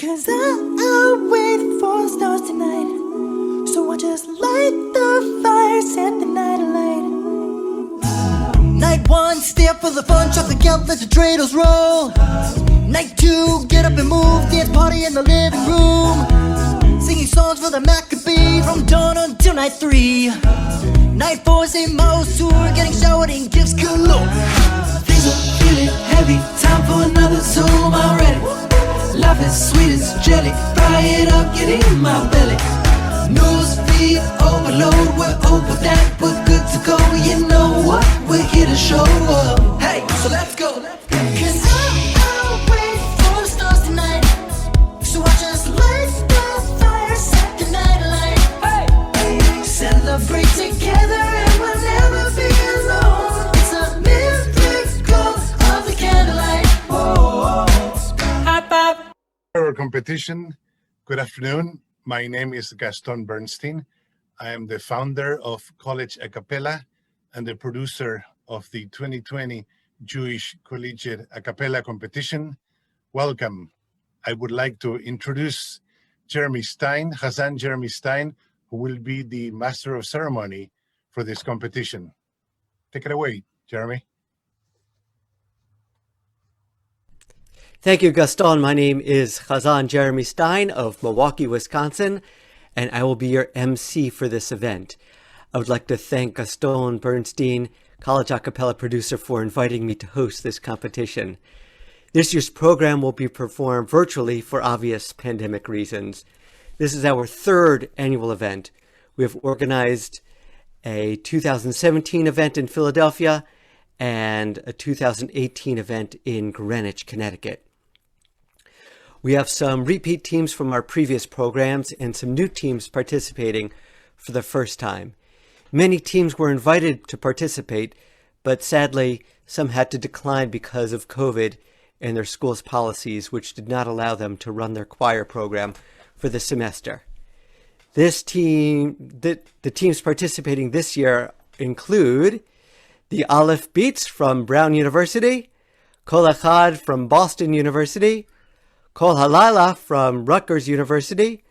'Cause I'll wait for the stars tonight, so I just light the fire, set the night alight. Night one, stay up for the fun, chop the kelp, let the dreidels roll. Night two, get up and move, dance party in the living room, singing songs for the Maccabees from dawn until night three. Night four, same mouse tour, getting showered in gifts galore. Things are feeling heavy, time for another Zoom already. Life is sweet as jelly, fry it up, get in my belly. News feed overload, we're over that, we're good to go. You know what, we're here to show up. Hey, so let's go. 'Cause I'll wait for the stars tonight, so I just light the fire, set the night alight. Hey, celebrate together and we'll never be alone. It's a miracle of the candlelight. Oh, high five. Our competition. Good afternoon. My name is Gaston Bernstein. I am the founder of Koledge a Cappella and the producer of the 2020 Jewish Collegiate a Cappella Competition. Welcome. I would like to introduce Jeremy Stein, Hazan Jeremy Stein, who will be the master of ceremony for this competition. Take it away, Jeremy. Thank you, Gaston. My name is Hazan Jeremy Stein of Milwaukee, Wisconsin, and I will be your MC for this event. I would like to thank Gaston Bernstein, Koledge a Cappella producer, for inviting me to host this competition. This year's program will be performed virtually for obvious pandemic reasons. This is our third annual event. We have organized a 2017 event in Philadelphia and a 2018 event in Greenwich, Connecticut. We have some repeat teams from our previous programs and some new teams participating for the first time. Many teams were invited to participate, but sadly, some had to decline because of COVID and their school's policies, which did not allow them to run their choir program for the semester. The teams participating this year include the Aleph Beats from Brown University, Kol Echad from Boston University, Kol Halala from Rutgers University,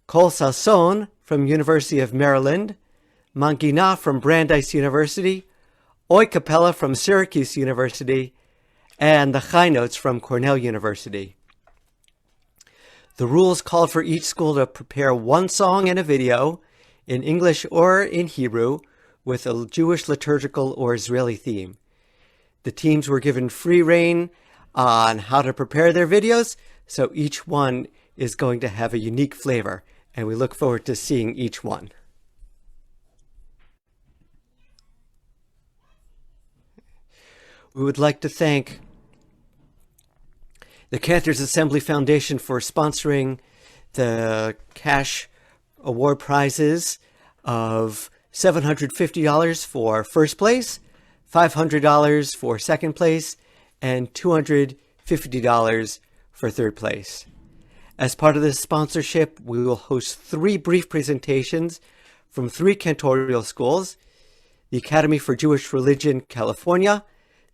Kol Sasson from University of Maryland, Mangina from Brandeis University, Oi Cappella from Syracuse University, and the High Notes from Cornell University. The rules called for each school to prepare one song and a video in English or in Hebrew with a Jewish liturgical or Israeli theme. The teams were given free rein on how to prepare their videos, so each one is going to have a unique flavor, and we look forward to seeing each one. We would like to thank the Cantor's Assembly Foundation for sponsoring the cash award prizes of $750 for first place, $500 for second place, and $250 for third place. As part of this sponsorship, we will host 3 brief presentations from 3 cantorial schools: the Academy for Jewish Religion, California,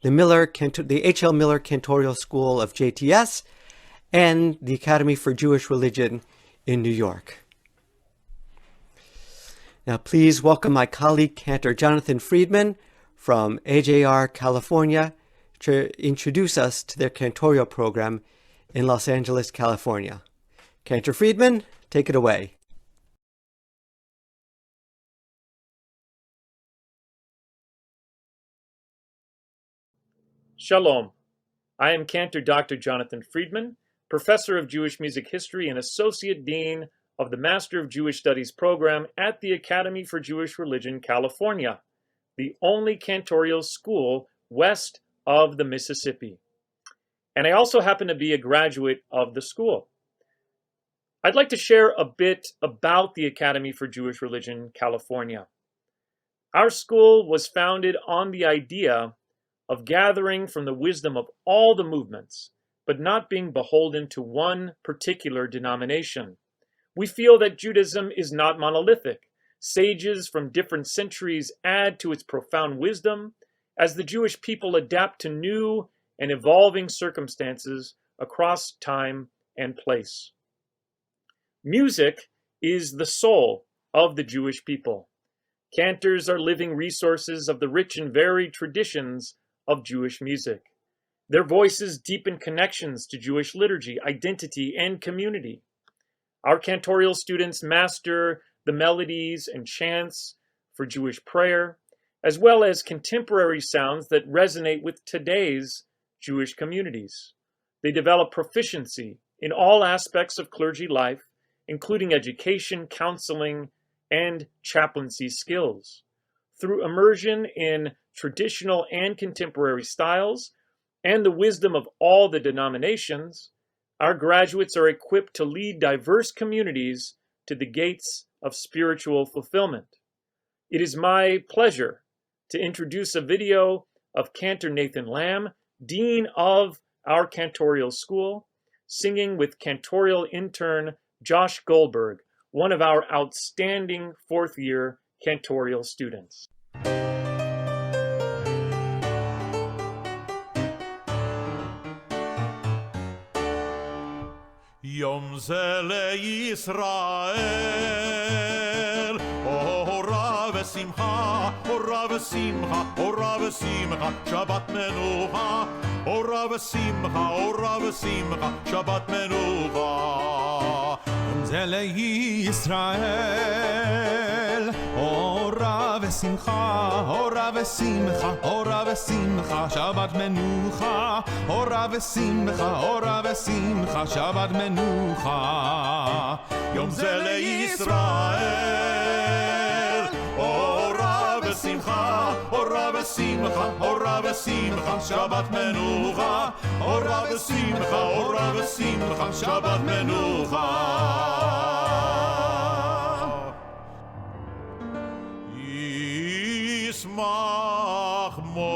the H.L. Miller Cantorial School of JTS, and the Academy for Jewish Religion in New York. Now, please welcome my colleague, Cantor Jonathan Friedman from AJR, California, to introduce us to their cantorial program in Los Angeles, California. Cantor Friedman, take it away. Shalom. I am Cantor Dr. Jonathan Friedman, Professor of Jewish Music History and Associate Dean of the Master of Jewish Studies program at the Academy for Jewish Religion, California, the only cantorial school west of the Mississippi. And I also happen to be a graduate of the school. I'd like to share a bit about the Academy for Jewish Religion, California. Our school was founded on the idea of gathering from the wisdom of all the movements, but not being beholden to one particular denomination. We feel that Judaism is not monolithic. Sages from different centuries add to its profound wisdom as the Jewish people adapt to new and evolving circumstances across time and place. Music is the soul of the Jewish people. Cantors are living resources of the rich and varied traditions of Jewish music. Their voices deepen connections to Jewish liturgy, identity, and community. Our cantorial students master the melodies and chants for Jewish prayer, as well as contemporary sounds that resonate with today's Jewish communities. They develop proficiency in all aspects of clergy life, including education, counseling, and chaplaincy skills. Through immersion in traditional and contemporary styles and the wisdom of all the denominations, our graduates are equipped to lead diverse communities to the gates of spiritual fulfillment. It is my pleasure to introduce a video of Cantor Nathan Lamb, Dean of our Cantorial School, singing with Cantorial intern Josh Goldberg, one of our outstanding fourth-year Cantorial students. יום זה לישראל, אורה ושמחה, אורה ושמחה, אורה ושמחה, שבת מנוחה, אורה ושמחה, אורה ושמחה, שבת מנוחה. יום זה לישראל, אורה ושמחה, אורה ושמחה, אורה ושמחה, שבת מנוחה, אורה ושמחה, אורה ושמחה, שבת מנוחה. יום זה לישראל, אורה ושמחה, אורה ושמחה, אורה ושמחה, שבת מנוחה, אורה ושמחה, אורה ושמחה, שבת מנוחה. ישמח משה,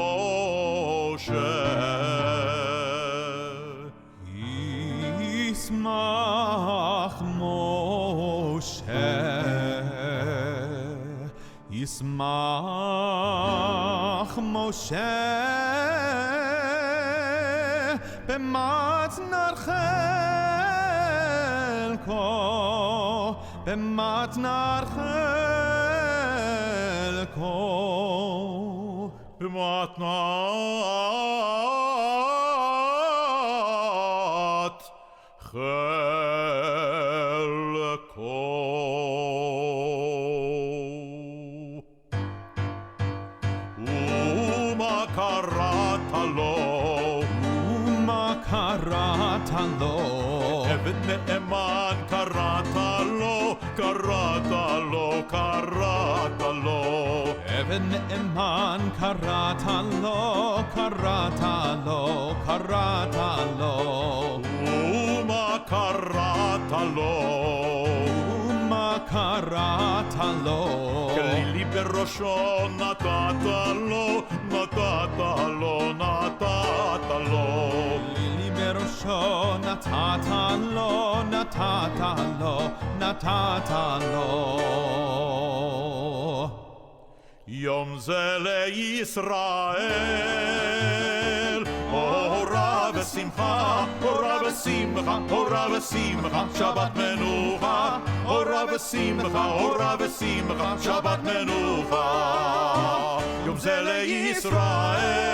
ישמח משה, ישמח משה במתנת חלקו, במתנת חלקו, במתנת חלקו. ומה קראת לו? ומה קראת לו? עבד נאמן קראת לו, קראת לו, קראת לו. עבד נאמן קראת לו, קראת לו, קראת לו. ומה קראת לו? ומה קראת לו? כלילי בראשו נתת לו, נתת לו, נתת לו. כלילי בראשו נתת לו, נתת לו, נתת לו. יום זה לישראל, אורה ושמחה, אורה ושמחה, אורה ושמחה, שבת מנוחה, אורה ושמחה, אורה ושמחה, שבת מנוחה. יום זה לישראל,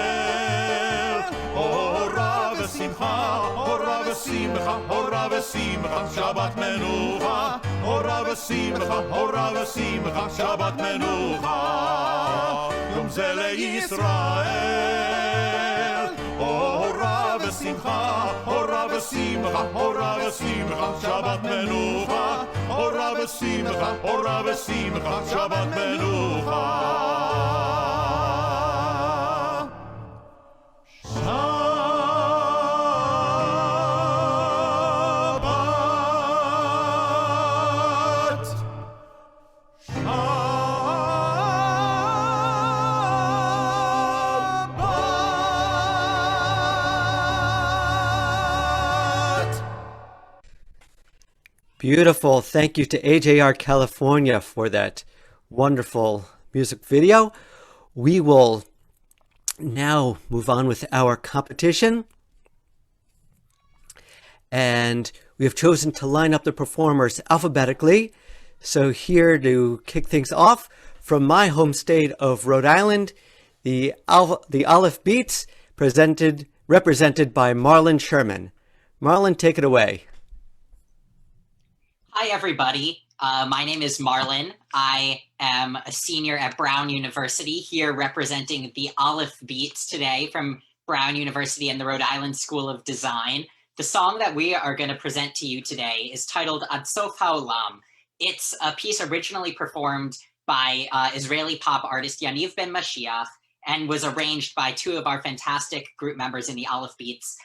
אורה ושמחה, אורה ושמחה, אורה ושמחה, שבת מנוחה, אורה ושמחה, אורה ושמחה, שבת מנוחה. יום זה לישראל, אורה ושמחה, אורה ושמחה, אורה ושמחה, שבת מנוחה, אורה ושמחה, אורה ושמחה, שבת מנוחה. Beautiful. Thank you to AJR California for that wonderful music video. We will now move on with our competition. and we have chosen to line up the performers alphabetically. So here to kick things off, from my home state of Rhode Island, the Aleph Beats, represented by Marlon Sherman. Marlon, take it away. Hi, everybody. My name is Marlon. I am a senior at Brown University, here representing the Aleph Beats today from Brown University and the Rhode Island School of Design. The song that we are going to present to you today is titled Ad Sof HaOlam. It's a piece originally performed by Israeli pop artist Yaniv Ben Mashiach and was arranged by two of our fantastic group members in the Aleph Beats,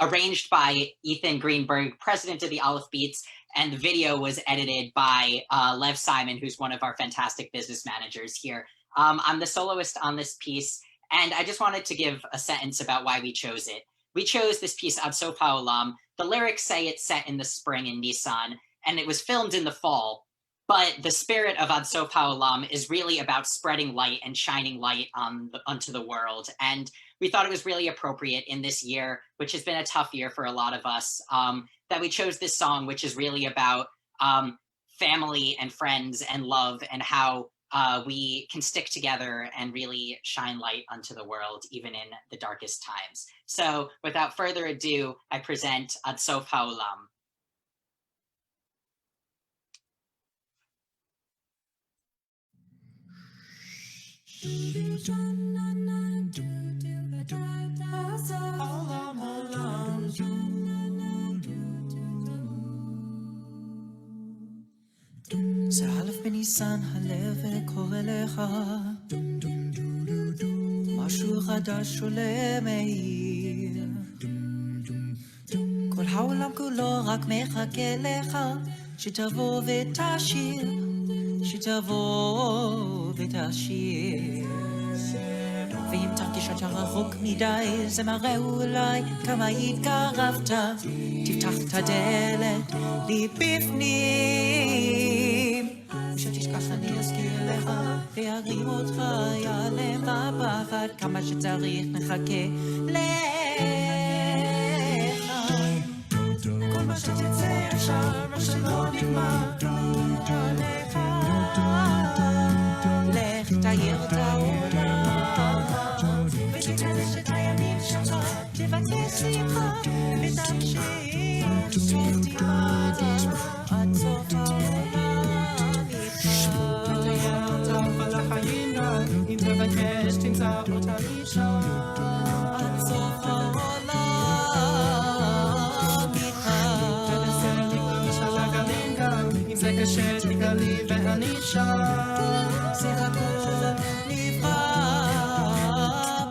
arranged by Ethan Greenberg, president of the Aleph Beats, and the video was edited by Lev Simon, who's one of our fantastic business managers here. I'm the soloist on this piece, and I just wanted to give a sentence about why we chose it. We chose this piece, Ad Sof HaOlam. The lyrics say it's set in the spring in Nisan, and it was filmed in the fall. But the spirit of Ad Sof HaOlam is really about spreading light and shining light onto the world. And we thought it was really appropriate in this year, which has been a tough year for a lot of us, that we chose this song, which is really about family and friends and love and how we can stick together and really shine light onto the world, even in the darkest times. So without further ado, I present Ad Sof HaOlam. זה א' בניסן הלב קורא לך, משהו חדש עולה מאיר, כל העולם כולו רק מחכה לך, שתבוא ותשיר, שתבוא ותשיר. ואם תרגיש שאתה רחוק מדי, זה מראה אולי כמה התקרבת, תפתח את הדלת לי בפנים, שתשכח אני אזכיר לך, וירים אותך, יעלה בפחד, כמה שצריך נחכה לך. כל מה שתצא עכשיו, מה שלא נגמר, לך. לך תאיר את העולם, ותקדש את הימים שלך, תבקש שמחה, ותמשיך שתלמד עד סוף העולם איתך. ותהיה אותך על החיים רק, אם תבקש תמצא אותה אישה, עד סוף העולם איתך. תנסה לגלוש על הגלים גם, אם זה קשה תגלי ואני שם. זה הכל נברא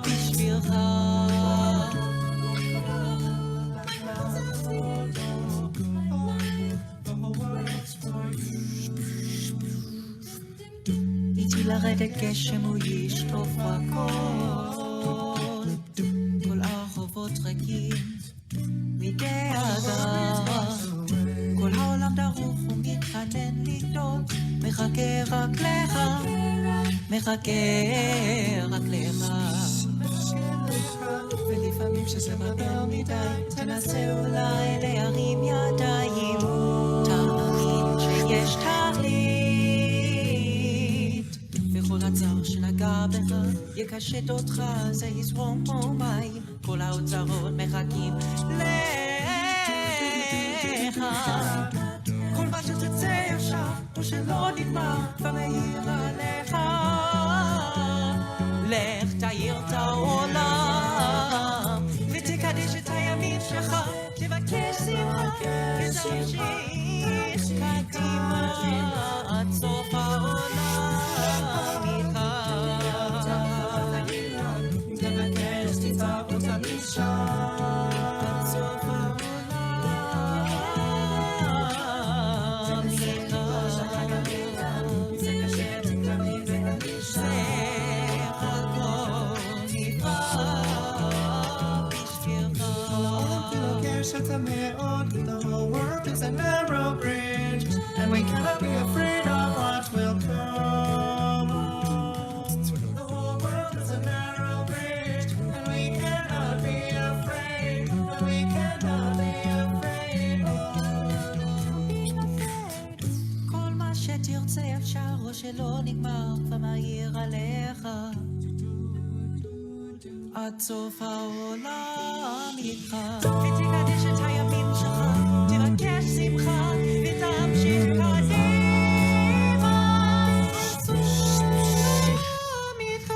בשבילך. איתי לרדת גשם הוא ישטוף הכל, כל הרחובות ריקים מדאגה, כל העולם דרוך ומתחנן לגדול, מחכה רק לך, מחכה רק לך. ולפעמים שזה בגלל מדי, תנסה אולי להרים ידיים, תאמין שיש תכלית, וכל הצער שנגע בך יקשט אותך, זה יזרום כמו מים, כל האוצרות מחכים לך. כל מה שתצא עכשיו, או שלא נגמר, ומאיר עליך. לך תאיר את העולם, ותקדש את הימים שלך, תבקש שמחה, ותמשיך קדימה עד סוף העולם איתך. אם תבקש תמצא אותה משם, עד סוף העולם איתך. זה קשה תקרבי ואני שם. The whole world is a narrow bridge, and we cannot be afraid of what will come. The whole world is a narrow bridge, and we cannot be afraid, and we cannot be afraid. אור שלא נגמר כבר מהיר עליך עד סוף העולם איתך ותקדש את הימים שלך תבקש שמחה ותמשיך קדימה עד סוף העולם איתך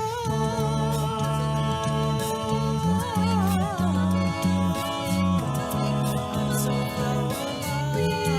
עד סוף העולם איתך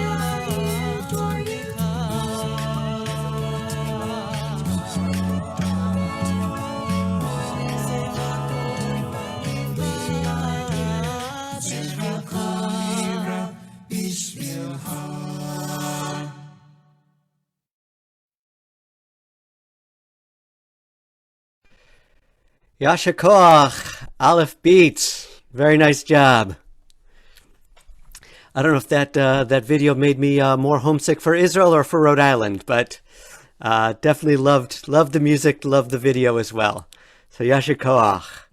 Yasha Koach, Aleph Beats. Very nice job. I don't know if that video made me more homesick for Israel or for Rhode Island, but definitely loved the music, loved the video as well. So Yasha Koach.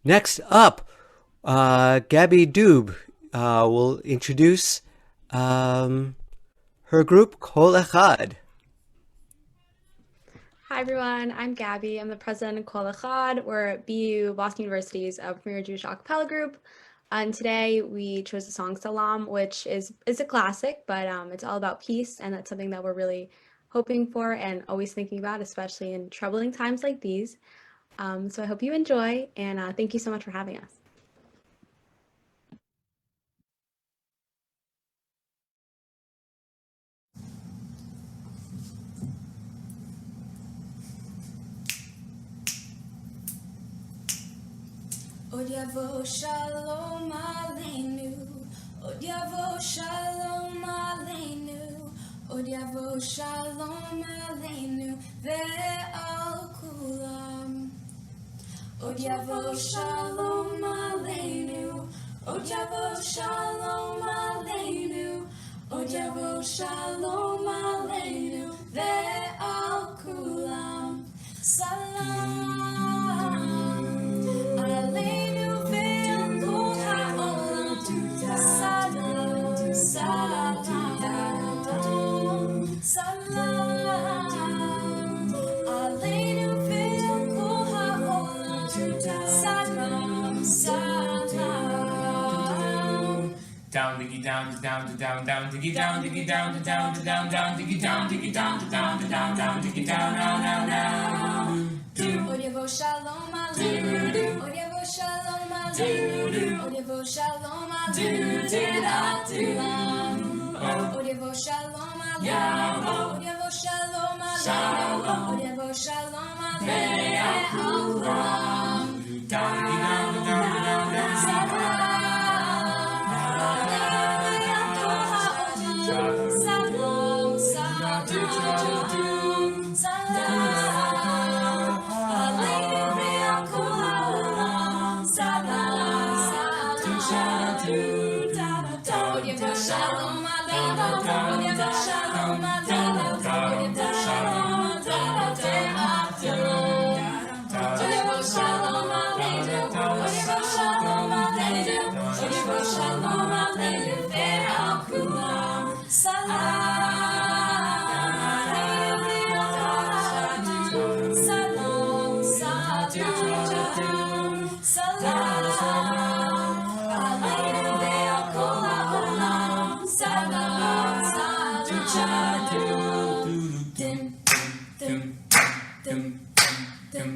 Next up, Gabby Dube will introduce her group Kol Echad. Hi everyone, I'm Gabby. I'm the president of Koledge. We're at BU Boston University's premier Jewish a cappella group. And today we chose the song Salam, which is a classic, but it's all about peace, and that's something that we're really hoping for and always thinking about, especially in troubling times like these. So I hope you enjoy, and thank you so much for having us. Od yavo shalom aleinu, od yavo shalom aleinu, od yavo shalom aleinu ve'al kulam. Od yavo shalom aleinu, od yavo shalom aleinu, od yavo shalom aleinu ve'al kulam. Salam. Down diggy down down down down diggy down diggy down down down down diggy down diggy down down down down diggy down now now now. Od yavo shalom aleinu, od yavo shalom aleinu, od yavo shalom aleinu ve'al od yavo shalom aleinu, od yavo shalom aleinu, od yavo shalom aleinu ve'al Down diggy down down down down.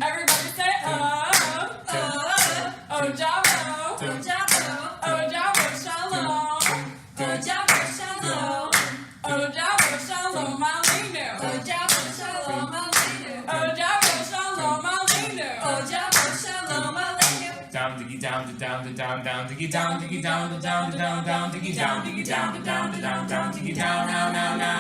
Everybody say oh, Javo, shalom, Javo, shalom, Javo, shalom, Aleinu, Javo, shalom, Aleinu, Javo, shalom, Aleinu, Javo, shalom, Aleinu. Down diggy down down down down diggy down diggy down down down down diggy down diggy down down down down diggy down now now now.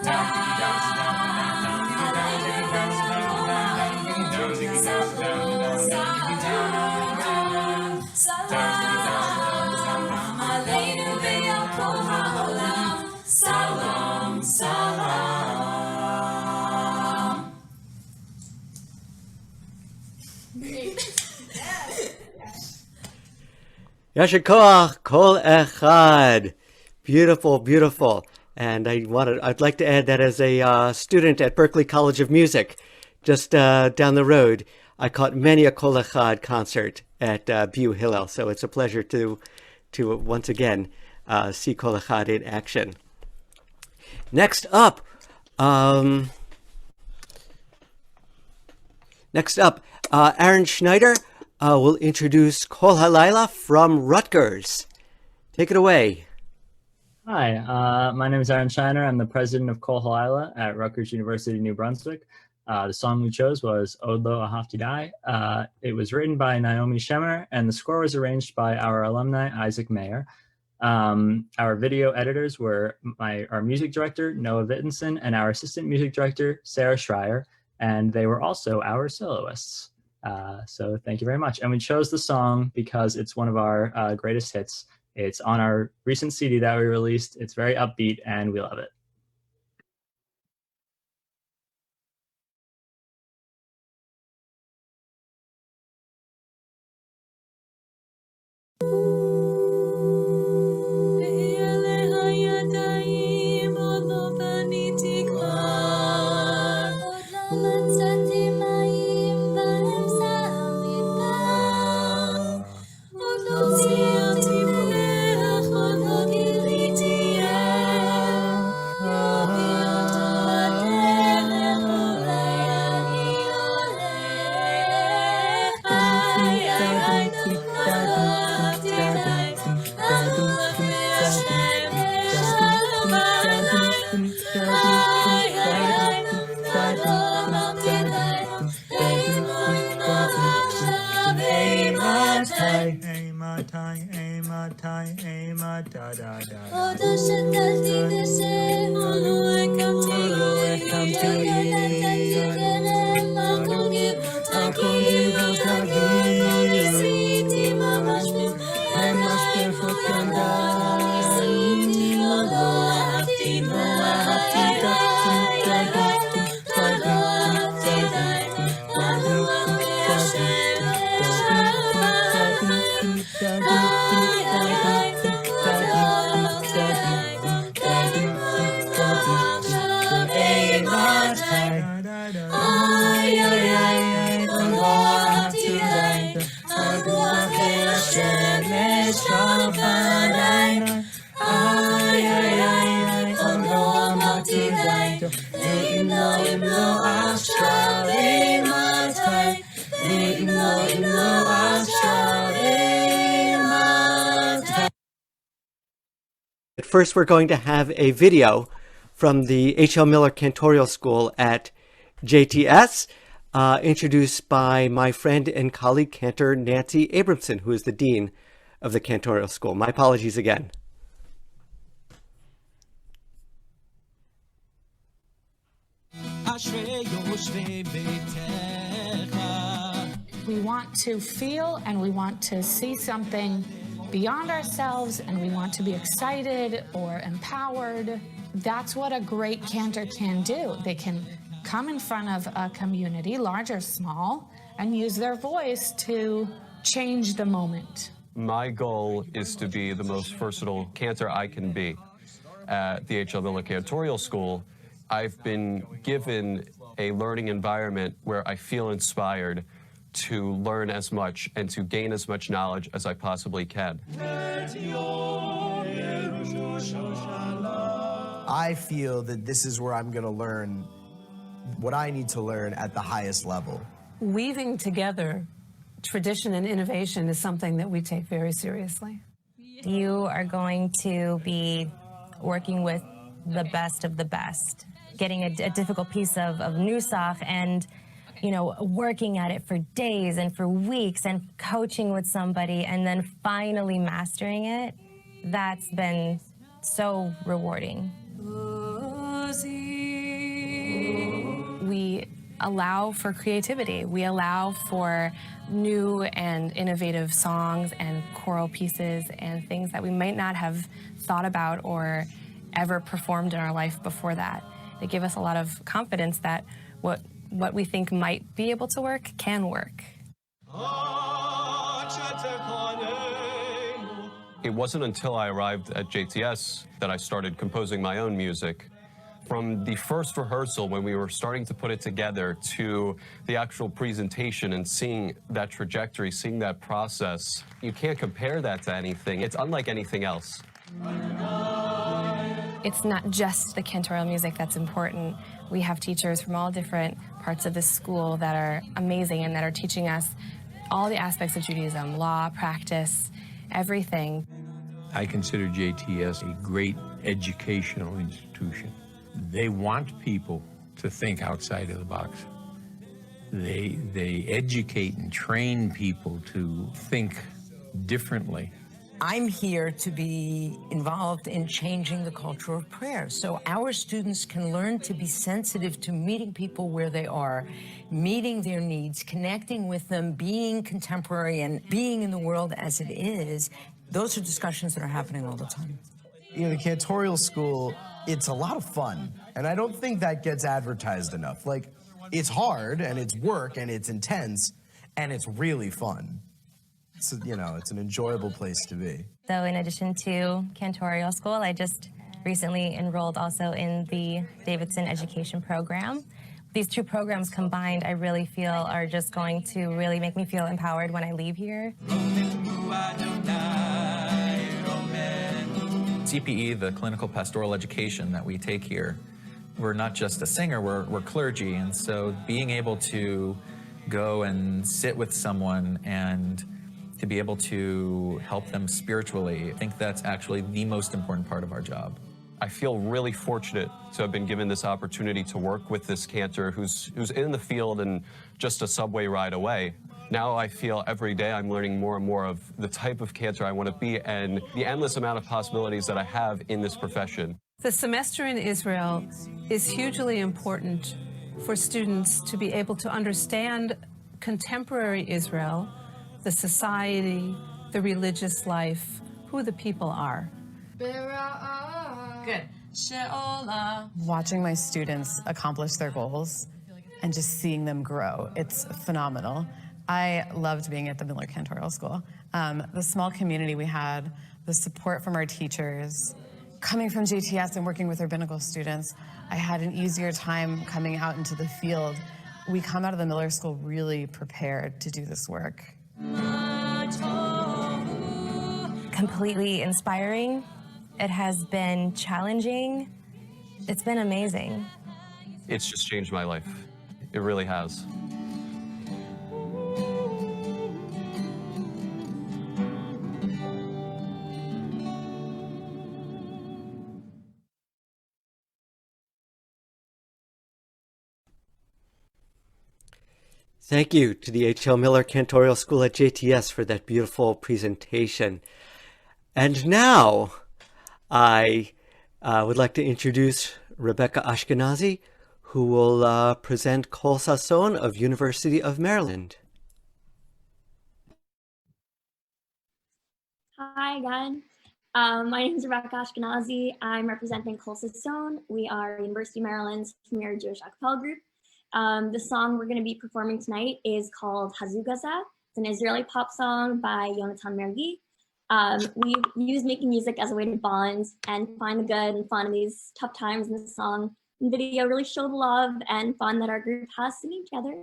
Down diggy down down down down diggy down diggy down down down diggy down diggy down down down down diggy down now. Salam aleinu ve'al kol ha'olam. Salam, salam. Yasher Koach, Kol Echad. Beautiful, beautiful. And I'd like to add that as a student at Berklee College of Music, just down the road, I caught many a Kol Echad concert at BU Hillel. So it's a pleasure to once again see Kol Echad in action. Next up, Aaron Schneider will introduce Kol Halayla from Rutgers. Take it away. Hi, my name is Aaron Schneider. I'm the president of Kol Halayla at Rutgers University, New Brunswick. The song we chose was Od Lo Ahavti Dai. It was written by Naomi Shemer, and the score was arranged by our alumni, Isaac Mayer. Our video editors were our music director, Noah Wittenson, and our assistant music director, Sarah Schreier, and they were also our soloists. So thank you very much. And we chose the song because it's one of our greatest hits. It's on our recent CD that we released. It's very upbeat, and we love it. First, we're going to have a video from the H.L. Miller Cantorial School at JTS, introduced by my friend and colleague cantor Nancy Abramson, who is the dean of the Cantorial School. My apologies again. We want to feel and we want to see something beyond ourselves, and we want to be excited or empowered. That's what a great cantor can do. They can come in front of a community, large or small, and use their voice to change the moment. My goal is to be the most versatile cantor I can be. At the H.L. Miller Cantorial School, I've been given a learning environment where I feel inspired to learn as much and to gain as much knowledge as I possibly can. I feel that this is where I'm going to learn what I need to learn at the highest level. Weaving together tradition and innovation is something that we take very seriously. You are going to be working with the best of the best, getting a difficult piece of nusach and working at it for days and for weeks and coaching with somebody and then finally mastering it. That's been so rewarding. We allow for creativity. We allow for new and innovative songs and choral pieces and things that we might not have thought about or ever performed in our life before that. They give us a lot of confidence that what we think might be able to work can work. It wasn't until I arrived at JTS that I started composing my own music. From the first rehearsal, when we were starting to put it together, to the actual presentation and seeing that trajectory, seeing that process, you can't compare that to anything. It's unlike anything else. It's not just the cantorial music that's important. We have teachers from all different parts of the school that are amazing and that are teaching us all the aspects of Judaism, law, practice, everything. I consider JTS a great educational institution. They want people to think outside of the box. They educate and train people to think differently. I'm here to be involved in changing the culture of prayer so our students can learn to be sensitive to meeting people where they are, meeting their needs, connecting with them, being contemporary and being in the world as it is. Those are discussions that are happening all the time. You know, the cantorial school, it's a lot of fun, and I don't think that gets advertised enough. Like, it's hard, and it's work, and it's intense, and it's really fun. So, you know, it's an enjoyable place to be. So in addition to cantorial school, I just recently enrolled also in the Davidson Education Program. These two programs combined, I really feel, are just going to really make me feel empowered when I leave here. CPE, the clinical pastoral education that we take here, we're not just a singer, we're clergy, and so being able to go and sit with someone and to be able to help them spiritually, I think that's actually the most important part of our job. I feel really fortunate to have been given this opportunity to work with this cantor who's in the field and just a subway ride away. Now I feel every day I'm learning more and more of the type of cantor I want to be and the endless amount of possibilities that I have in this profession. The semester in Israel is hugely important for students to be able to understand contemporary Israel, the society, the religious life, who the people are. Good. Watching my students accomplish their goals and just seeing them grow, it's phenomenal. I loved being at the Miller Cantorial School. The small community we had, the support from our teachers, coming from JTS and working with rabbinical students, I had an easier time coming out into the field. We come out of the Miller School really prepared to do this work. Completely inspiring. It has been challenging. It's been amazing. It's just changed my life. It really has. Thank you to the H.L. Miller Cantorial School at JTS for that beautiful presentation. And now I would like to introduce Rebecca Ashkenazi, who will present Kol Sasson of University of Maryland. Hi again. My name is Rebecca Ashkenazi. I'm representing Kol Sasson. We are University of Maryland's premier Jewish a cappella group. The song we're going to be performing tonight is called Hazugaza. It's an Israeli pop song by Yonatan Mergi. We use making music as a way to bond and find the good and fun in these tough times. And the song and video really show the love and fun that our group has singing together.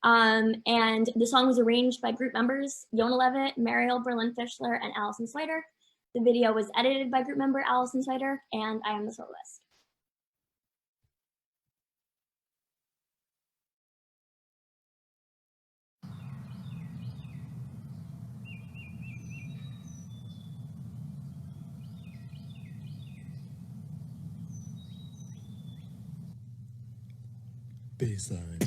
And the song was arranged by group members Yona Levitt, Mariel Berlin-Fischler, and Allison Swider. The video was edited by group member Allison Swider, and I am the soloist. Baseline.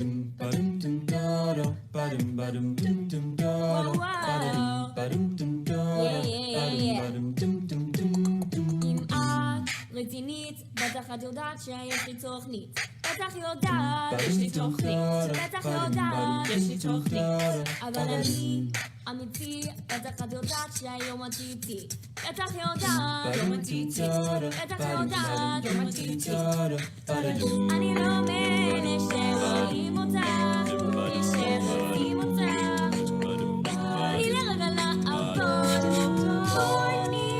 רצינית, בטח את יודעת שיש לי תוכנית. בטח יודעת, יש לי תוכנית. בטח יודעת, יש לי תוכנית. אבל אני אמיתי, בטח את יודעת שהיום עתידי. בטח יודעת, יום עתידי. בטח יודעת, יום עתידי. אני לא מאלה שרואים אותך, יש שרואים אותך. בואי לרגע לעבור, בואי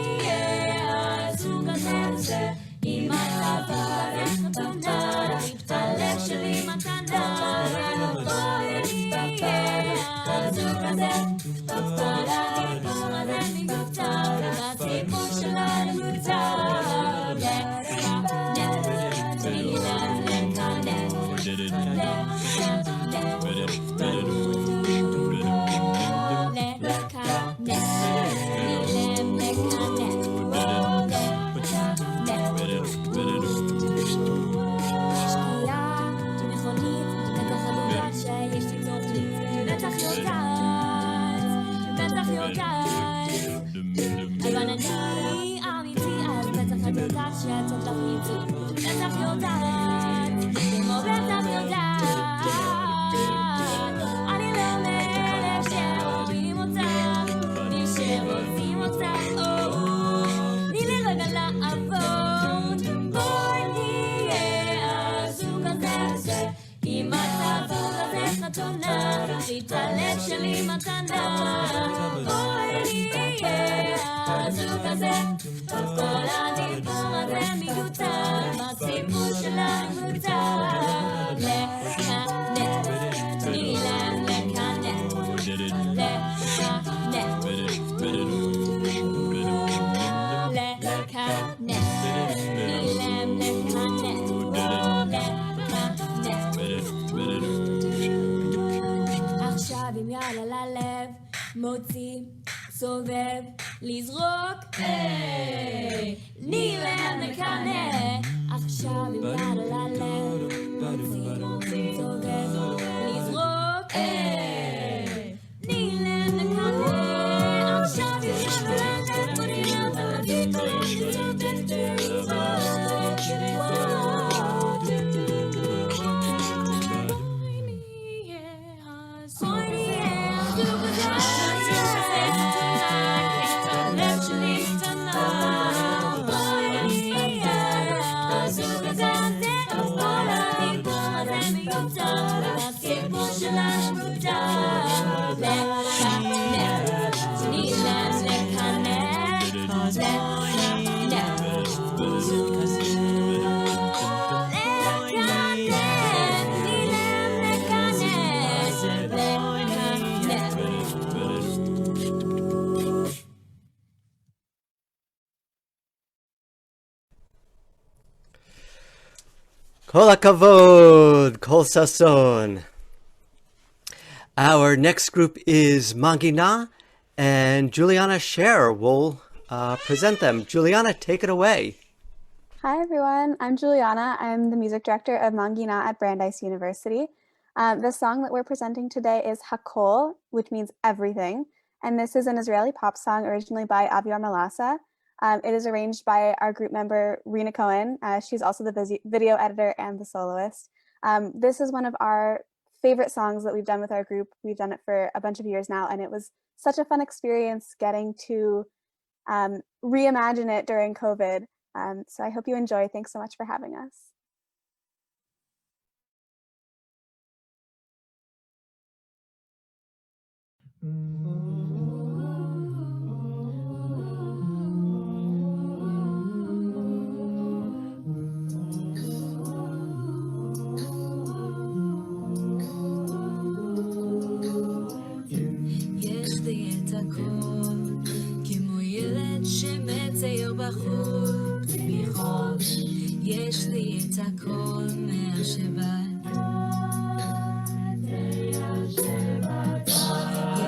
רוצה אור, תני לי רגע לעבוד, בואי נהיה הזוג הזה, עם הזוג הזה חתונה, את הלב שלי מתנה, בואי נהיה הזוג הזה, כל הדיבור הזה מיותר, הסיפור שלנו מותר, לקנט, תני להם לקנט, עכשיו עם יד על הלב, מוציא, סובב, לזרוק, תני להם לקנא. עכשיו עם יד על הלב, מוציא, סובב, לזרוק, תני להם לקנא. עכשיו עם יד על הלב, מוציא, Kol hakavod, kol sason. Our next group is Mangina, and Juliana Scher will present them. Juliana, take it away. Hi everyone, I'm Juliana. I'm the music director of Mangina at Brandeis University. The song that we're presenting today is Hakol, which means everything. And this is an Israeli pop song originally by Avior Malasa. It is arranged by our group member, Rena Cohen. She's also the video editor and the soloist. This is one of our favorite songs that we've done with our group. We've done it for a bunch of years now, and it was such a fun experience getting to reimagine it during COVID. So I hope you enjoy. Thanks so much for having us. יש לי את הכל, כמו ילד שמצעיר בחוץ מחול. יש לי את הכל מהשבת.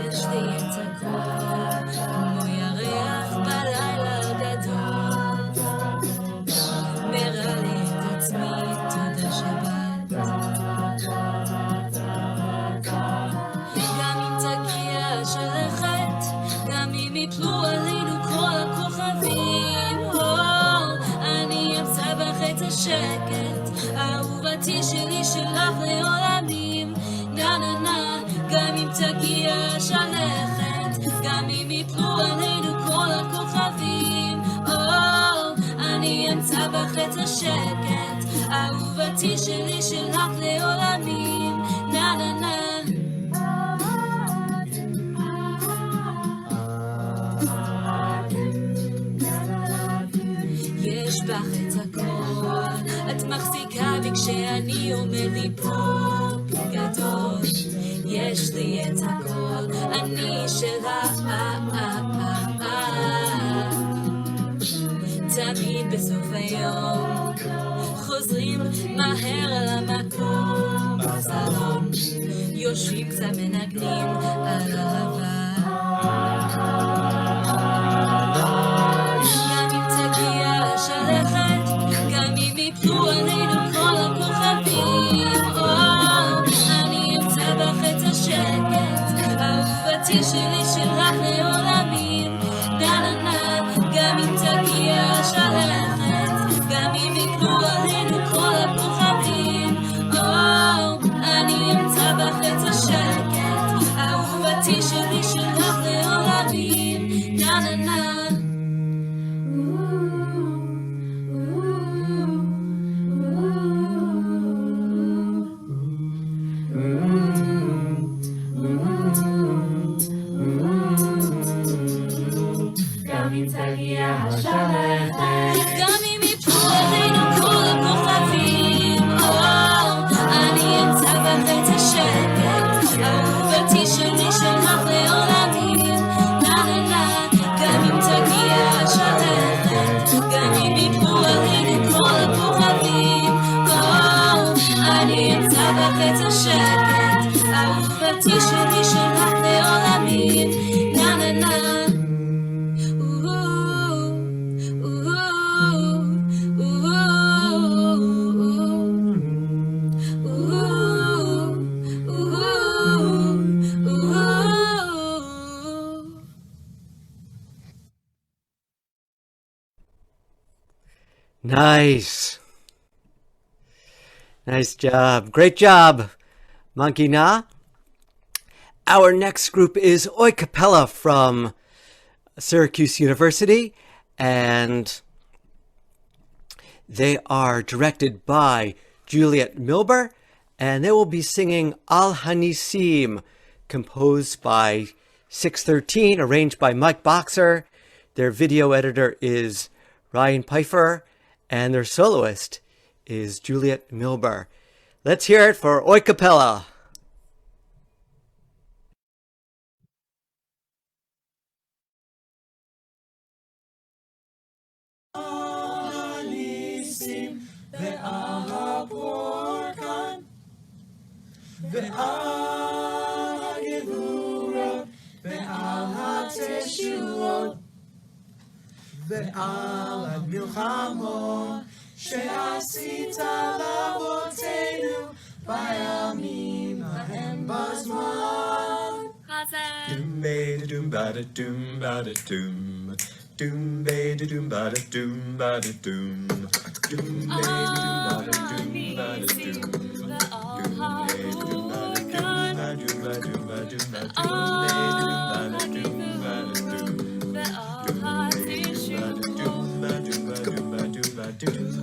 יש לי את הכל, כמו ירח בלילה הגדול. מראה לי את עצמי, תודה שבת. גם אם תגיע שלכת, גם אם יפלו עלינו כל הכוכבים, אני אמצא בך את השקט, אהובתי שלי שלך לעולמים. נה נה נה, גם אם תגיע שלכת, גם אם יפלו עלינו כל הכוכבים, אני אמצא בך את השקט, אהובתי שלי שלך לעולמים. נה נה נה. יש בך את הכל, את מחזיקה בי כשאני עומד לי פה גדול. יש לי את הכל, אני שלך. תמיד בסוף היום חוזרים מהר על המקום בסלון, יושבים קצת מנגנים על אהבה. גם אם תגיע שלכת, גם אם יפלו עלינו כל הכוכבים, אני אמצא בך את השקט, אהובתי שלי שלך לעולמים. נה נה נה, גם אם תגיע שלכת, גם אם יפלו עלינו כל הכוכבים, אני אמצא בך את השקט, אהובתי שלי גם אם תגיע השלכת, גם אם יפלו עלינו כל הכוכבים, אני אמצא בבית השקט, אהובתי שלי שלך לעולמים, נה נה נה. גם אם תגיע השלכת, גם אם יפלו עלינו כל הכוכבים, אני אמצא בבית השקט, אהובתי שלי שלך לעולמים, נה נה נה. Nice. Nice job. Great job, Monkey Na. Our next group is Oi Cappella from Syracuse University, and they are directed by Juliet Milber, and they will be singing Al Hanisim, composed by 613, arranged by Mike Boxer. Their video editor is Ryan Pfeiffer, and their soloist is Juliet Milber. Let's hear it for Oi Cappella. ועל המלחמות שעשית לאבותינו בימים ההם בזמן. Doom bada doom bada doom bada doom. Doom bada doom bada doom bada doom. Doom bada doom bada doom bada doom. Doom bada doom bada doom bada doom bada doom bada doom. Doom bada doom bada doom bada doom.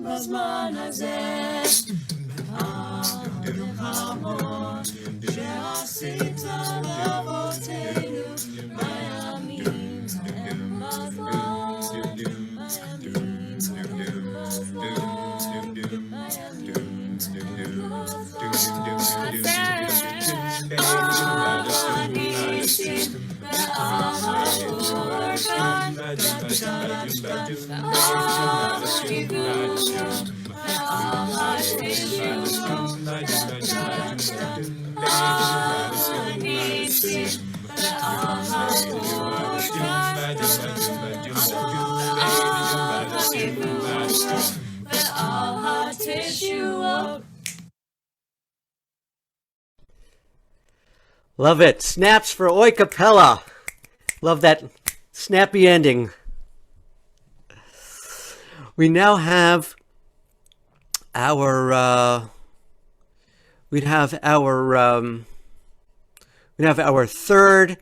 בזמן הזה המלחמות שעשית לאבותינו בימים ההם Love it. Snaps for Oi Cappella. Love that snappy ending. We now have our We have our third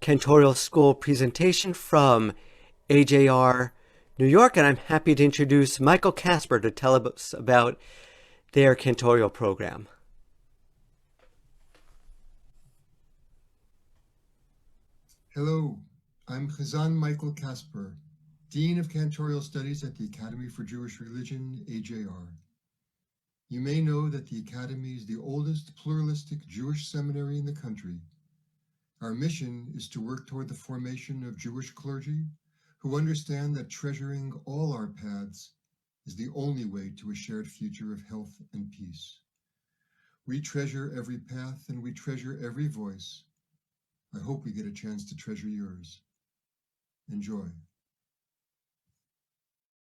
cantorial school presentation from AJR New York, and I'm happy to introduce Michael Casper to tell us about their cantorial program. Hello, I'm Chazan Michael Casper, Dean of Cantorial Studies at the Academy for Jewish Religion, AJR. You may know that the Academy is the oldest pluralistic Jewish seminary in the country. Our mission is to work toward the formation of Jewish clergy who understand that treasuring all our paths is the only way to a shared future of health and peace. We treasure every path and we treasure every voice. I hope we get a chance to treasure yours. Enjoy.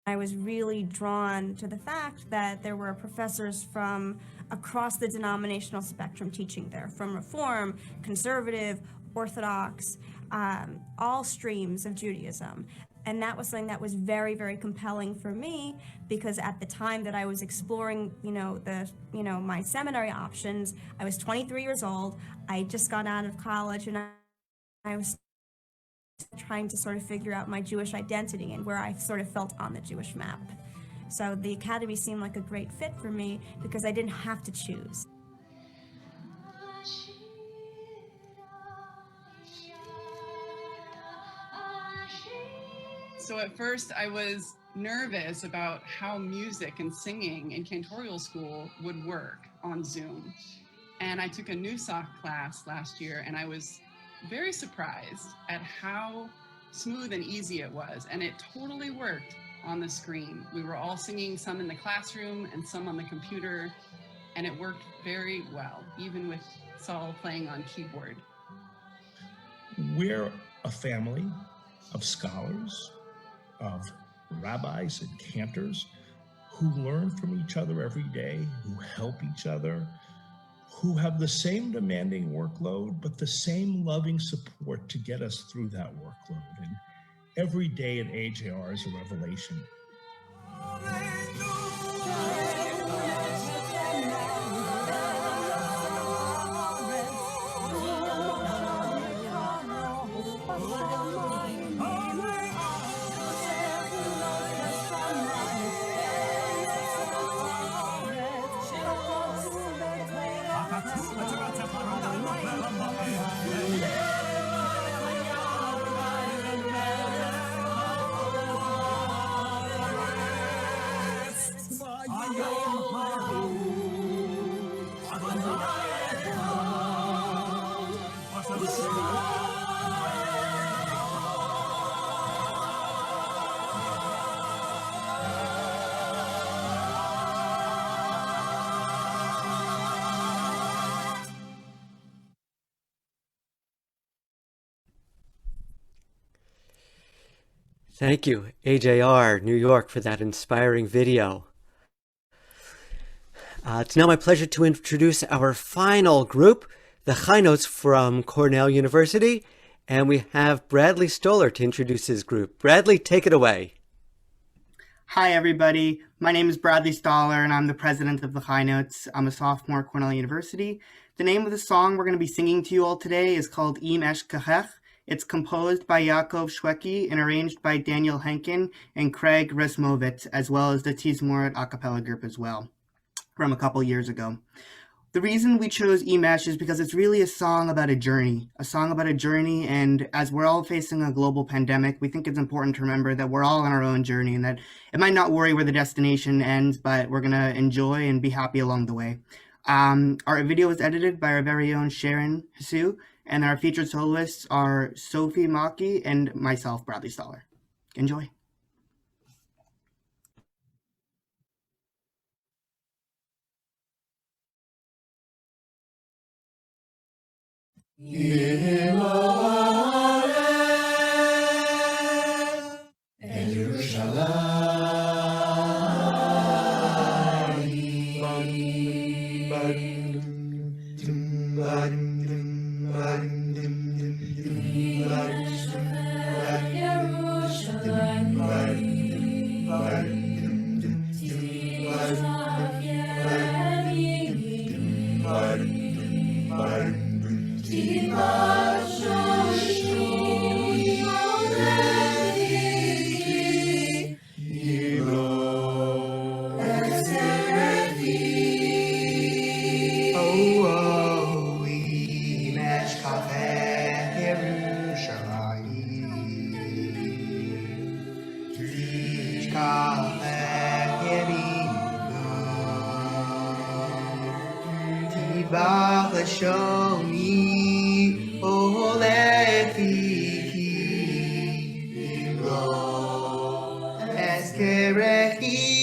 I was really drawn to the fact that there were professors from across the denominational spectrum teaching there, from Reform, Conservative, Orthodox, all streams of Judaism. And that was something that was very, very compelling for me, because at the time that I was exploring, my seminary options, I was 23 years old. I just got out of college, and I was trying to sort of figure out my Jewish identity and where I sort of felt on the Jewish map. So the Academy seemed like a great fit for me because I didn't have to choose. So at first I was nervous about how music and singing in cantorial school would work on Zoom. And I took a Nusach class last year, and I was very surprised at how smooth and easy it was. And it totally worked on the screen. We were all singing, some in the classroom and some on the computer, and it worked very well, even with Saul playing on keyboard. We're a family of scholars, of rabbis and cantors who learn from each other every day, who help each other, who have the same demanding workload, but the same loving support to get us through that workload. And every day at AJR is a revelation. Thank you, AJR New York, for that inspiring video. It's now my pleasure to introduce our final group, the High Notes from Cornell University, and we have Bradley Stoller to introduce his group. Bradley, take it away. Hi, everybody. My name is Bradley Stoller, and I'm the president of the High Notes. I'm a sophomore at Cornell University. The name of the song we're going to be singing to you all today is called Im Eshkachech. It's composed by Yaakov Shweki and arranged by Daniel Henkin and Craig Resmovitz, as well as the Tizmoret a cappella group as well, from a couple years ago. The reason we chose Imesh is because it's really a song about a journey, and as we're all facing a global pandemic, we think it's important to remember that we're all on our own journey and that it might not worry where the destination ends, but we're going to enjoy and be happy along the way. Our video was edited by our very own Sharon Hasu, and our featured soloists are Sophie Maki and myself, Bradley Stoller. Enjoy. Keep shoni olefi eskerechi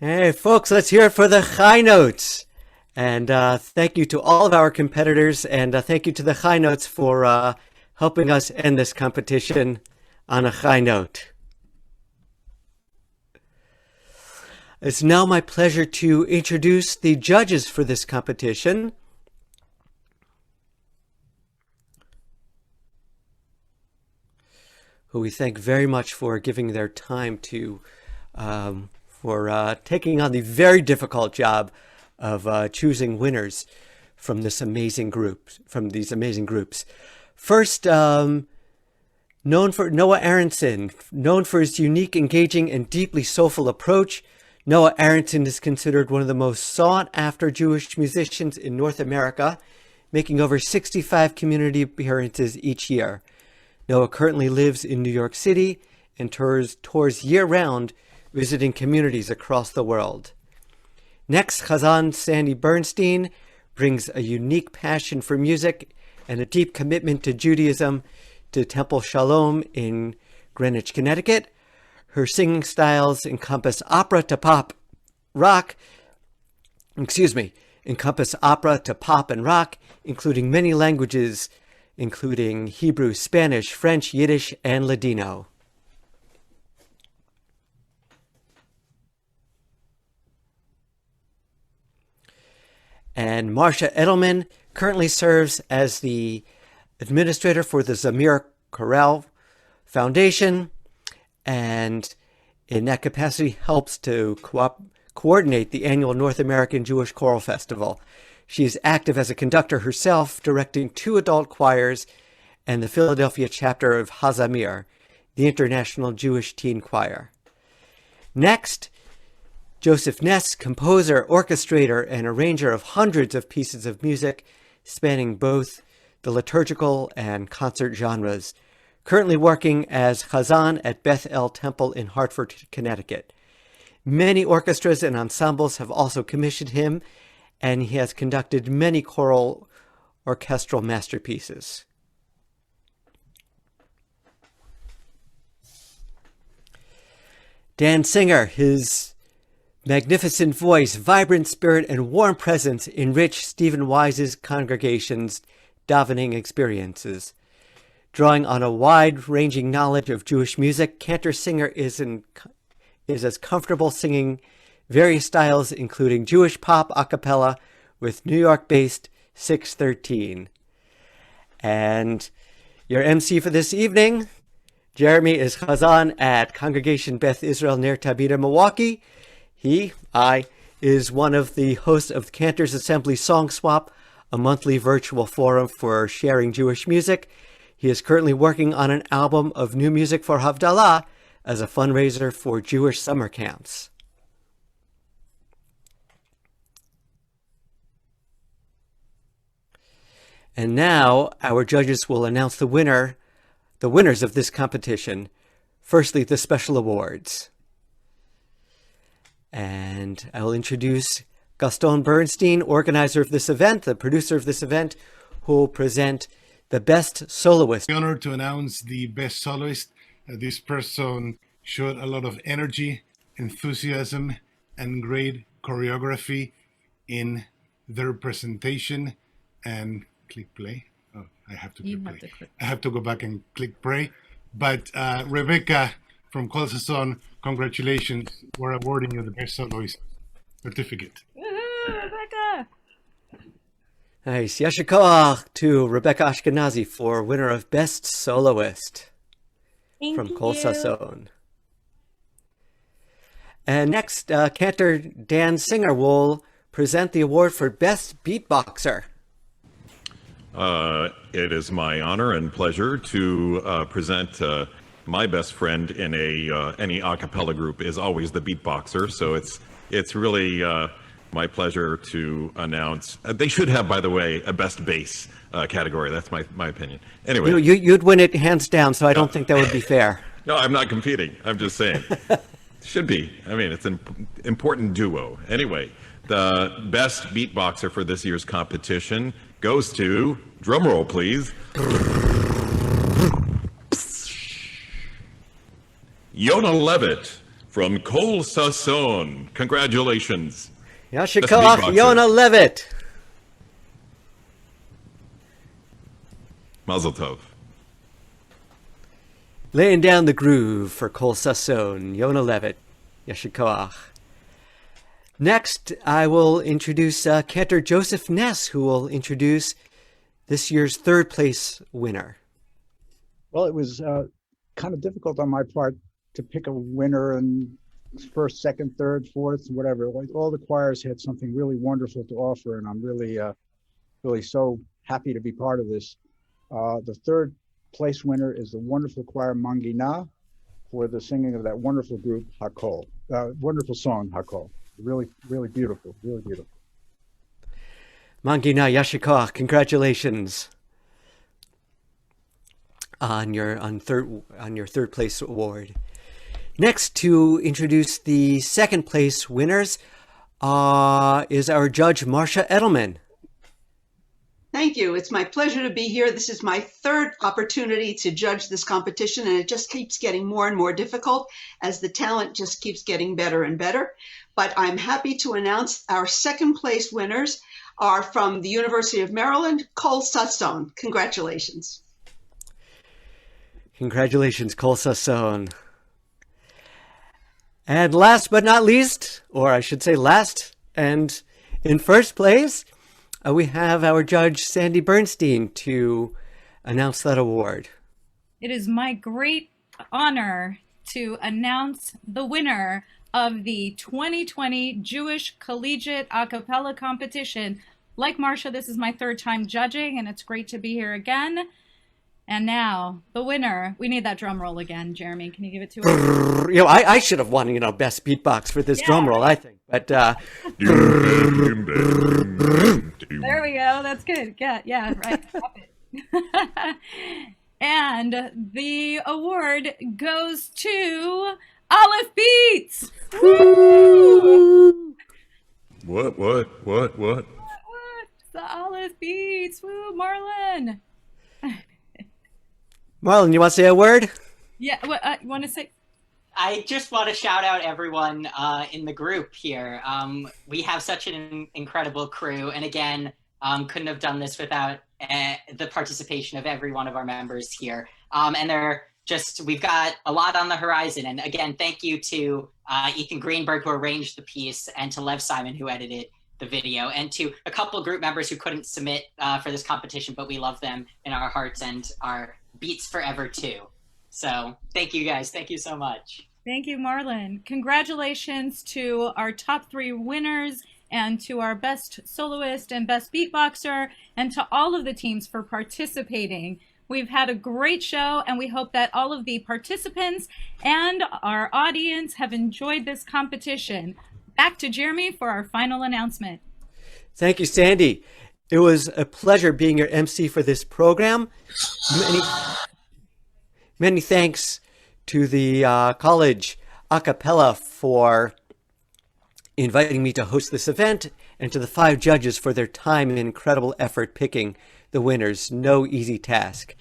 Hey, folks, let's hear it for the high notes. And thank you to all of our competitors, and thank you to the high notes for helping us end this competition on a high note. It's now my pleasure to introduce the judges for this competition. Who we thank very much for giving their time to taking on the very difficult job of choosing winners from these amazing groups. First, known for Noah Aronson, known for his unique, engaging, and deeply soulful approach, Noah Aronson is considered one of the most sought-after Jewish musicians in North America, making over 65 community appearances each year. Noah currently lives in New York City and tours year-round, visiting communities across the world. Next, Chazan Sandy Bernstein brings a unique passion for music and a deep commitment to Judaism to Temple Shalom in Greenwich, Connecticut. Her singing styles encompass opera to pop and rock, including many languages, including Hebrew, Spanish, French, Yiddish, and Ladino. And Marcia Edelman currently serves as the administrator for the Zamir Chorale Foundation and In that capacity, helps to coordinate the annual North American Jewish Choral Festival. She is active as a conductor herself, directing 2 adult choirs and the Philadelphia chapter of Hazamir, the International Jewish Teen Choir. Next, Joseph Ness, composer, orchestrator, and arranger of hundreds of pieces of music spanning both the liturgical and concert genres, currently working as Chazan at Beth El Temple in Hartford, Connecticut. Many orchestras and ensembles have also commissioned him, and he has conducted many choral orchestral masterpieces. Dan Singer, his magnificent voice, vibrant spirit, and warm presence enrich Stephen Wise's congregation's davening experiences. Drawing on a wide-ranging knowledge of Jewish music, Cantor Singer is as comfortable singing various styles, including Jewish pop a cappella with New York-based 613. And your MC for this evening, Jeremy, is Chazan at Congregation Beth Israel Ner Tabita, Milwaukee. I, is one of the hosts of Cantor's Assembly Song Swap, a monthly virtual forum for sharing Jewish music. He is currently working on an album of new music for Havdalah as a fundraiser for Jewish summer camps. And now our judges will announce the winners of this competition. Firstly, the special awards. And I will introduce Gaston Bernstein, organizer of this event, the producer of this event, who will present the best soloist. The honor to announce the best soloist. This person showed a lot of energy, enthusiasm, and great choreography in their presentation. And click play. Oh, I have to click play. I have to go back and click play. But Rebecca from Colsason, congratulations. We're awarding you the best soloist certificate. Rebecca! Nice. Yasher koach to Rebecca Ashkenazi for winner of Best Soloist from Kol Sason. And next, Cantor Dan Singer will present the award for Best Beatboxer. It is my honor and pleasure to present my best friend in any a cappella group is always the beatboxer. So it's really my pleasure to announce. They should have, by the way, a best bass category. That's my opinion. Anyway, you'd win it hands down, so I don't think that would be fair. No, I'm not competing. I'm just saying. Should be. I mean, it's an important duo. Anyway, the best beatboxer for this year's competition goes to, drumroll please, Yona Levitt from Kol Sason. Congratulations. Yasher koach, Yona Levitt. Mazel tov. Laying down the groove for Kol Sason, Yona Levitt. Yasher koach. Next, I will introduce Cantor Joseph Ness, who will introduce this year's third place winner. Well, it was kind of difficult on my part to pick a winner and first, second, third, fourth, whatever. Like all the choirs had something really wonderful to offer, and I'm really so happy to be part of this. The third place winner is the wonderful choir Mangina for the singing of that wonderful group Hakol, wonderful song Hakol. Really, really beautiful, really beautiful. Mangina, Yasher koach, congratulations on your third place award. Next, to introduce the second place winners is our judge Marcia Edelman. Thank you. It's my pleasure to be here. This is my third opportunity to judge this competition, and it just keeps getting more and more difficult as the talent just keeps getting better and better. But I'm happy to announce our second place winners are from the University of Maryland, Kol Sason. Congratulations. Congratulations, Kol Sason. And last but not least, or I should say last and in first place, we have our judge, Sandy Bernstein, to announce that award. It is my great honor to announce the winner of the 2020 Jewish Collegiate A Cappella Competition. Like Marcia, this is my third time judging, and it's great to be here again. And now, the winner. We need that drum roll again, Jeremy. Can you give it to us? You know, I should have won, best beatbox for this drum roll, I think. But there we go. That's good. Yeah, right. Stop it. And the award goes to Aleph Beats. What? The Aleph Beats. Woo, Marlon. Marlon, you want to say a word? Yeah, you want to say? I just want to shout out everyone in the group here. We have such an incredible crew, and again, couldn't have done this without the participation of every one of our members here. And we've got a lot on the horizon. And again, thank you to Ethan Greenberg, who arranged the piece, and to Lev Simon, who edited the video, and to a couple group members who couldn't submit for this competition, but we love them in our hearts and our beats forever too. So thank you guys. Thank you so much. Thank you, Marlon. Congratulations to our top 3 winners and to our best soloist and best beatboxer, and to all of the teams for participating. We've had a great show, and we hope that all of the participants and our audience have enjoyed this competition. Back to Jeremy for our final announcement. Thank you, Sandy. It was a pleasure being your MC for this program. Many thanks to the Koledge A Cappella for inviting me to host this event, and to the 5 judges for their time and incredible effort picking the winners. No easy task.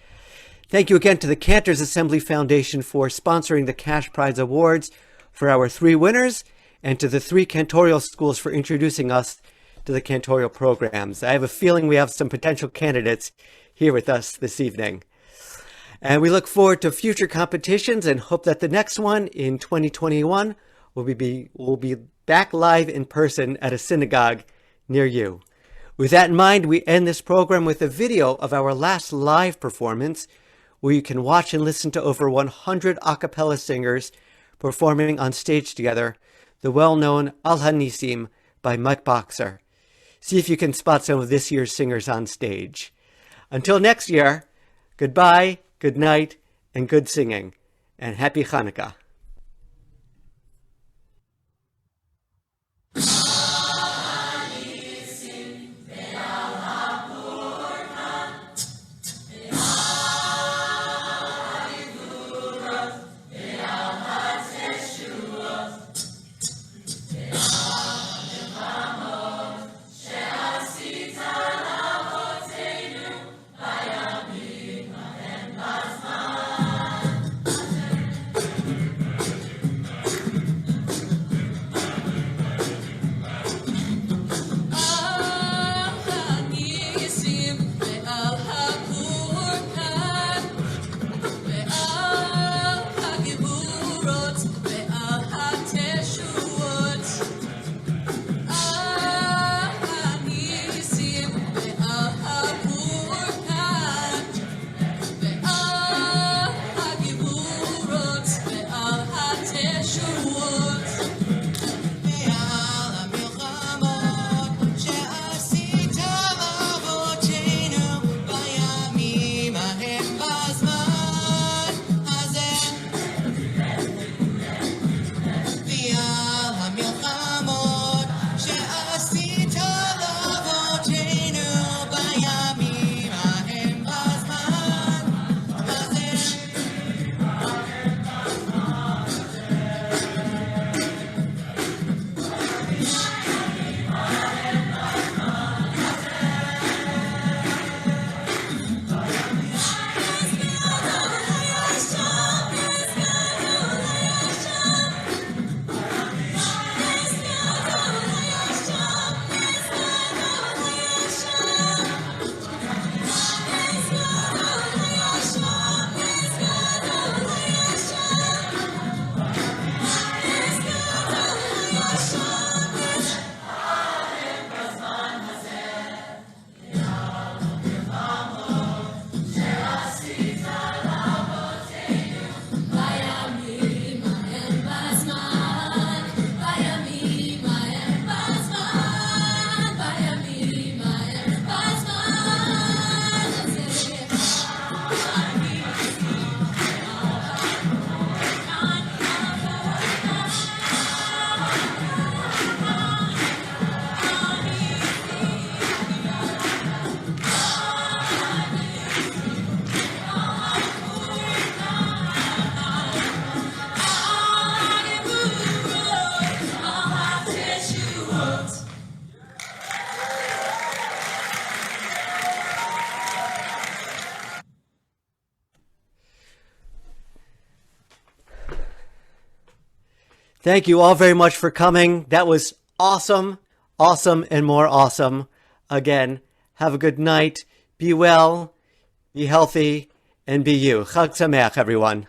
Thank you again to the Cantors Assembly Foundation for sponsoring the Cash Prize Awards for our 3 winners, and to the 3 cantorial schools for introducing us to the cantorial programs. I have a feeling we have some potential candidates here with us this evening. And we look forward to future competitions and hope that the next one in 2021 will be back live in person at a synagogue near you. With that in mind, we end this program with a video of our last live performance, where you can watch and listen to over 100 a cappella singers performing on stage together the well-known Al Hanisim by Mike Boxer. See if you can spot some of this year's singers on stage. Until next year, goodbye, good night, and good singing, and happy Hanukkah. Thank you all very much for coming. That was awesome, awesome, and more awesome. Again, have a good night. Be well, be healthy, and be you. Chag Sameach, everyone.